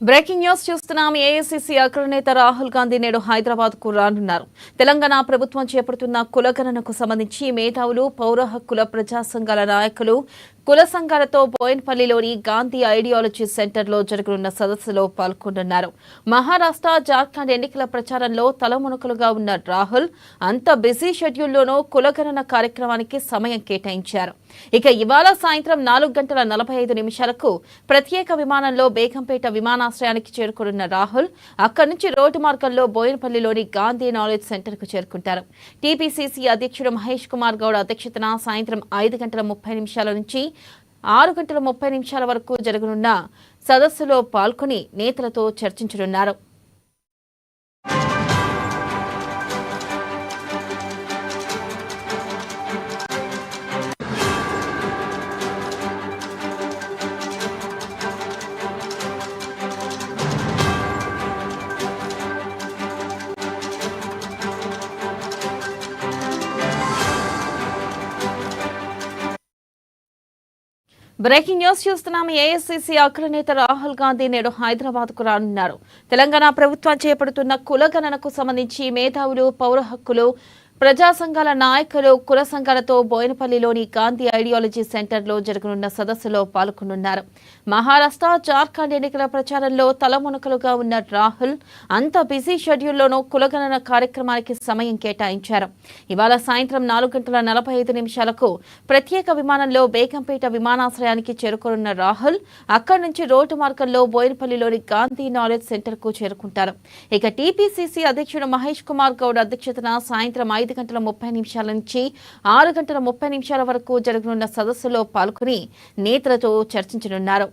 Breaking news చూస్తున్నాం. AICC అగ్రనేత రాహుల్ గాంధీ నేడు హైదరాబాద్ కు రానున్నారు. తెలంగాణ ప్రభుత్వం చేపడుతున్న కులగణనకు సంబంధించి మేధావులు, పౌర హక్కుల ప్రజా సంఘాల నాయకులు, కుల సంఘాలతో బోయిన్పల్లిలోని గాంధీ ఐడియాలజీ సెంటర్లో జరగనున్న సదస్సులో పాల్గొనున్నారు. మహారాష్ట్ర, జార్ఖండ్ ఎన్నికల ప్రచారంలో తలమునకలుగా ఉన్న రాహుల్ అంత బిజీ షెడ్యూల్లోనూ కులగణన కార్యక్రమానికి సమయం కేటాయించారు. ఇక ఇవాళ సాయంత్రం 4:45 ప్రత్యేక విమానంలో బేగంపేట విమానాశ్రయానికి చేరుకోనున్న రాహుల్ అక్కడి నుంచి రోడ్డు మార్గంలో బోయినపల్లిలోని గాంధీ నాలెడ్జ్ సెంటర్ కు చేరుకుంటారు. టీపీసీసీ అధ్యక్షుడు మహేష్ కుమార్ గౌడ్ అధ్యక్షతన సాయంత్రం 5:30 నుంచి 6:30 వరకు జరగనున్న సదస్సులో పాల్గొని నేతలతో చర్చించనున్నారు. బ్రేకింగ్ న్యూస్ చూస్తున్నాం. ఏఐసీసీ అగ్రనేత రాహుల్ గాంధీ నేడు హైదరాబాద్ కు రానున్నారు. తెలంగాణ ప్రభుత్వం చేపడుతున్న కులగణనకు సంబంధించి మేధావులు, పౌర హక్కులు ప్రజా సంఘాల నాయకులు, కుల సంఘాలతో బోయినపల్లిలోని గాంధీ ఐడియాలజీ సెంటర్లో జరగనున్న సదస్సులో పాల్గొనున్నారు. మహారాష్ట్ర, జార్ఖండ్ ఎన్నికల ప్రచారంలో తలమునకలుగా ఉన్న రాహుల్ అంత బిజీ షెడ్యూల్లోనూ కులగణన కార్యక్రమానికి సమయం కేటాయించారు. ఇవాళ సాయంత్రం 4:45 ప్రత్యేక విమానంలో బేగంపేట విమానాశ్రయానికి చేరుకోనున్న రాహుల్ అక్కడి నుంచి రోడ్డు మార్గంలో బోయినపల్లిలోని గాంధీ నాలెడ్జ్ సెంటర్ కు చేరుకుంటారు. ఇక టీపీసీసీ అధ్యక్షుడు మహేష్ కుమార్ గౌడ్ అధ్యక్షతన సాయంత్రం 5:30 నుంచి 6:30 వరకు జరగనున్న సదస్సులో పాల్గొని నేతలతో చర్చించనున్నారు.